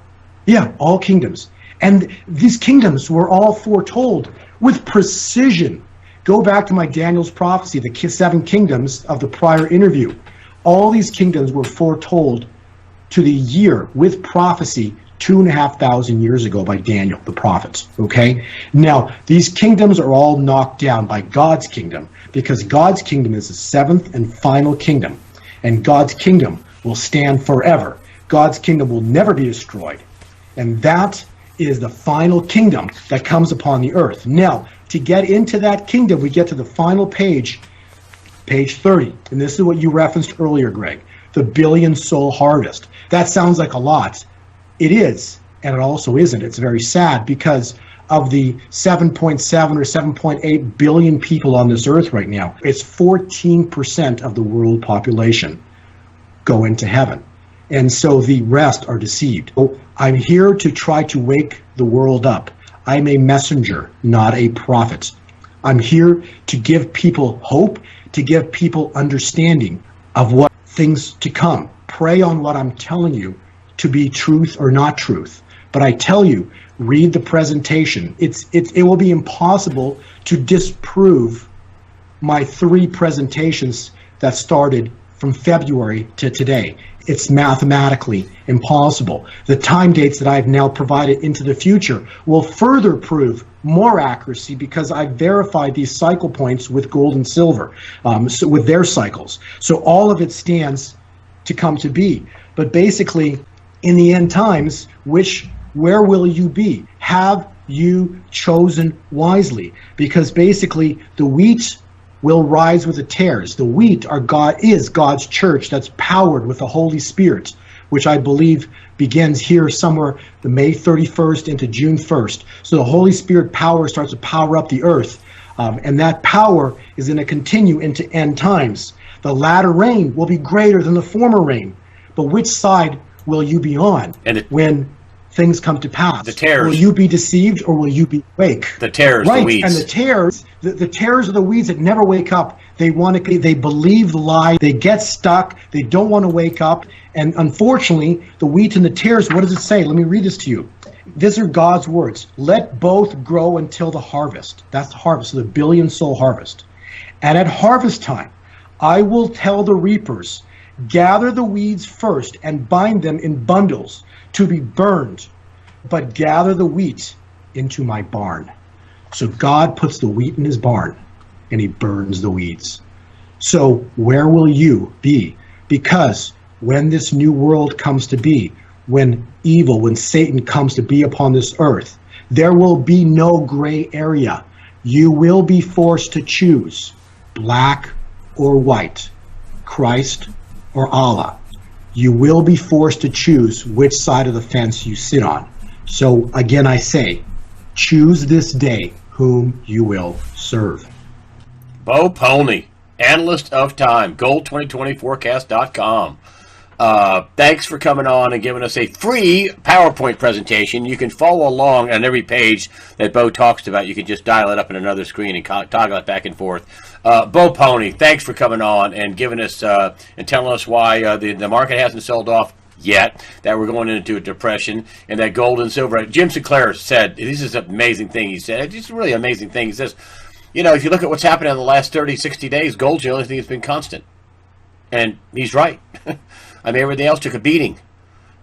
B: kingdoms. And these kingdoms were all foretold with precision. Go back to my Daniel's prophecy, the 7 kingdoms of the prior interview. All these kingdoms were foretold to the year with prophecy 2,500 years ago by Daniel, the prophets. Okay? Now, these kingdoms are all knocked down by God's kingdom, because God's kingdom is the 7th and final kingdom. And God's kingdom will stand forever. God's kingdom will never be destroyed. And that is the final kingdom that comes upon the earth. Now, to get into that kingdom, we get to the final page, page 30. And this is what you referenced earlier, Greg, the billion-soul harvest. That sounds like a lot. It is, and it also isn't. It's very sad, because of the 7.7 or 7.8 billion people on this earth right now, it's 14% of the world population go into heaven. And so the rest are deceived. So I'm here to try to wake the world up. I'm a messenger, not a prophet. I'm here to give people hope, to give people understanding of what things to come. Pray on what I'm telling you to be truth or not truth. But I tell you, read the presentation. It will be impossible to disprove my 3 presentations that started from February to today. It's mathematically impossible. The time dates that I've now provided into the future will further prove more accuracy, because I've verified these cycle points with gold and silver, so with their cycles. So all of it stands to come to be. But basically, in the end times, where will you be? Have you chosen wisely? Because basically, the wheat will rise with the tares. The wheat is God's church that's powered with the Holy Spirit, which I believe begins here somewhere the May 31st into June 1st. So the Holy Spirit power starts to power up the earth, and that power is going to continue into end times. The latter rain will be greater than the former rain. But which side will you be on when things come to pass?
A: The tares.
B: Will you be deceived, or will you be awake?
A: The tares,
B: right,
A: the weeds.
B: And the tares are the weeds that never wake up. They believe the lie. They get stuck. They don't want to wake up. And unfortunately, the wheat and the tares, what does it say? Let me read this to you. These are God's words. Let both grow until the harvest. That's the harvest, so the billion-soul harvest. And at harvest time, I will tell the reapers, gather the weeds first and bind them in bundles to be burned, but gather the wheat into my barn. So God puts the wheat in his barn, and he burns the weeds. So where will you be? Because when this new world comes to be, when Satan comes to be upon this earth, there will be no gray area. You will be forced to choose black or white, Christ or Allah. You will be forced to choose which side of the fence you sit on. So again, I say, choose this day whom you will serve.
A: BoPolny, analyst of time, gold2020forecast.com. Thanks for coming on and giving us a free PowerPoint presentation. You can follow along on every page that Bo talks about. You can just dial it up in another screen and toggle it back and forth. BoPolny, thanks for coming on and giving us and telling us why the market hasn't sold off yet, that we're going into a depression, and that gold and silver. Jim Sinclair said, this is an amazing thing he said. It's really an amazing thing. He says, if you look at what's happened in the last 30, 60 days, gold's the only thing that's been constant. And he's right. I mean, everything else took a beating.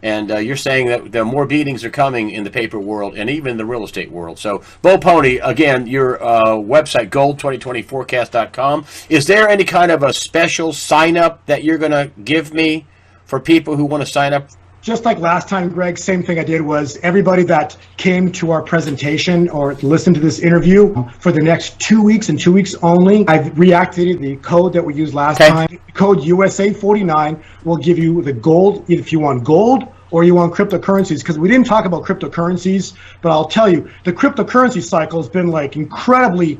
A: And you're saying that the more beatings are coming in the paper world and even the real estate world. So, BoPolny, again, your website, gold2020forecast.com. Is there any kind of a special sign-up that you're going to give me for people who want to sign up?
B: Just like last time, Greg, same thing I did was everybody that came to our presentation or listened to this interview for the next 2 weeks and 2 weeks only, I've reactivated the code that we used last time. Code USA49 will give you the gold, if you want gold or you want cryptocurrencies, because we didn't talk about cryptocurrencies, but I'll tell you, the cryptocurrency cycle has been like incredibly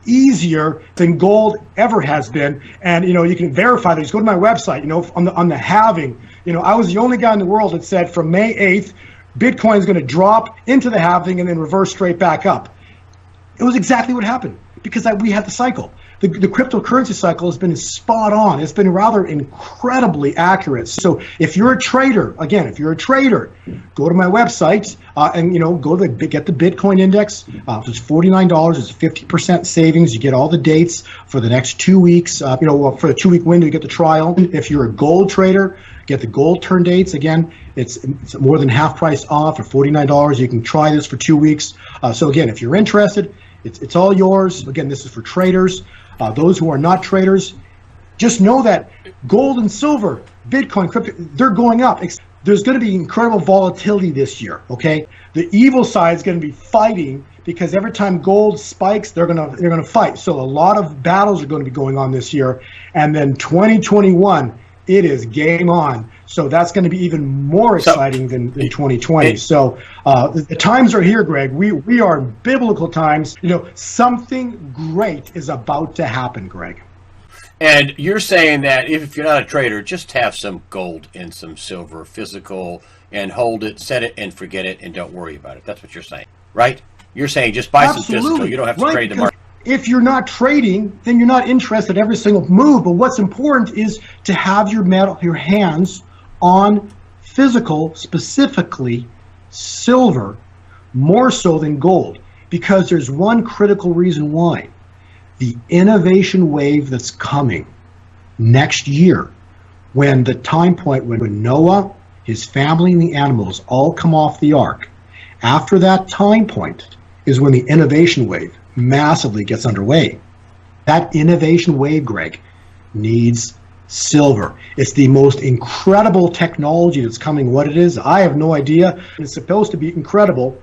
B: easier than gold ever has been. And, you can verify that. Just go to my website, on the halving. I was the only guy in the world that said from May 8th, Bitcoin is going to drop into the halving and then reverse straight back up. It was exactly what happened because we had the cycle. the cryptocurrency cycle has been spot on. It's been rather incredibly accurate. So if you're a trader, again, if you're a trader, go to my website and go to get the Bitcoin index. It's $49. It's 50% savings. You get all the dates for the next 2 weeks. For the 2-week window, you get the trial. If you're a gold trader, get the gold turn dates. Again, it's more than half price off for $49. You can try this for 2 weeks. So again, if you're interested, it's all yours. Again, this is for traders. Those who are not traders, just know that gold and silver, Bitcoin, crypto, they're going up. There's going to be incredible volatility this year, okay? The evil side is going to be fighting because every time gold spikes, they're going to fight. So a lot of battles are going to be going on this year. And then 2021, it is game on. So that's going to be even more exciting than 2020. So the times are here, Greg. We are in biblical times. Something great is about to happen, Greg.
A: And you're saying that if you're not a trader, just have some gold and some silver, physical, and hold it, set it, and forget it, and don't worry about it. That's what you're saying, right? You're saying just buy some physical. You don't have to trade the market.
B: If you're not trading, then you're not interested in every single move. But what's important is to have your hands on physical, specifically silver, more so than gold. Because there's one critical reason why. The innovation wave that's coming next year, when the time point when Noah, his family, and the animals all come off the ark, after that time point is when the innovation wave massively gets underway. That innovation wave, Greg, needs silver. It's the most incredible technology that's coming. What it is, I have no idea. It's supposed to be incredible.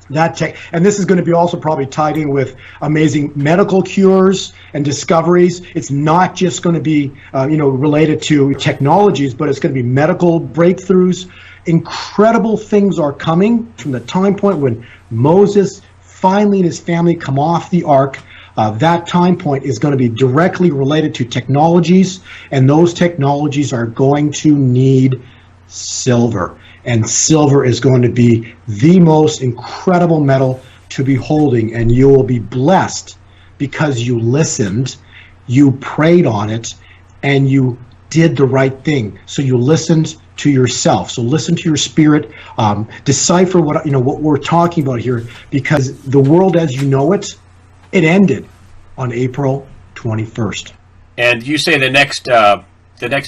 B: That tech, and this is going to be also probably tied in with amazing medical cures and discoveries. It's not just going to be, related to technologies, but it's going to be medical breakthroughs. Incredible things are coming from the time point when Moses finally and his family come off the ark. That time point is going to be directly related to technologies, and those technologies are going to need silver. And silver is going to be the most incredible metal to be holding, and you will be blessed because you listened, you prayed on it, and you did the right thing. So you listened to yourself. So listen to your spirit, decipher what we're talking about here, because the world as you know it ended on April 21st.
A: And you say the next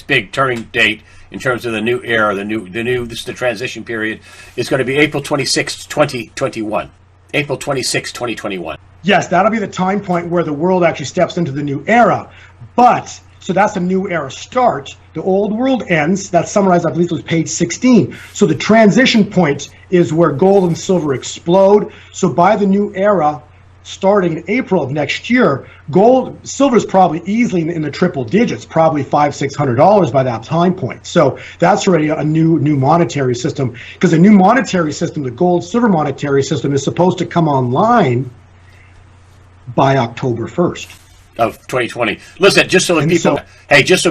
A: big turning date in terms of the new era, this is the transition period, is going to be April 26, 2021. April 26, 2021.
B: Yes, that'll be the time point where the world actually steps into the new era. But, so that's the new era start. The old world ends. That's summarized, I believe it was page 16. So the transition point is where gold and silver explode. So by the new era, starting in April of next year, silver is probably easily in the triple digits, probably $500-600 by that time point. So that's already a new monetary system, because a new monetary system, the gold-silver monetary system, is supposed to come online by October 1st.
A: Of 2020. Listen, just so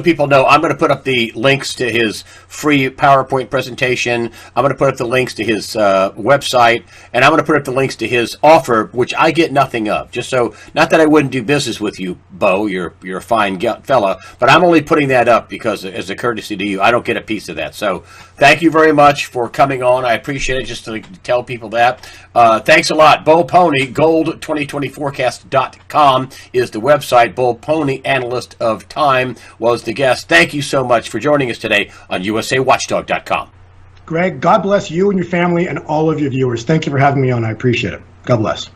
A: people know, I'm going to put up the links to his free PowerPoint presentation. I'm going to put up the links to his website, and I'm going to put up the links to his offer, which I get nothing of. Just so, not that I wouldn't do business with you, Bo, you're a fine fella, but I'm only putting that up because, as a courtesy to you, I don't get a piece of that. So, thank you very much for coming on. I appreciate it. Just to tell people that. Thanks a lot. BoPolny, gold2020forecast.com is the website. BoPolny, analyst of time, was the guest. Thank you so much for joining us today on USAWatchdog.com.
B: Greg, God bless you and your family and all of your viewers. Thank you for having me on. I appreciate it. God bless.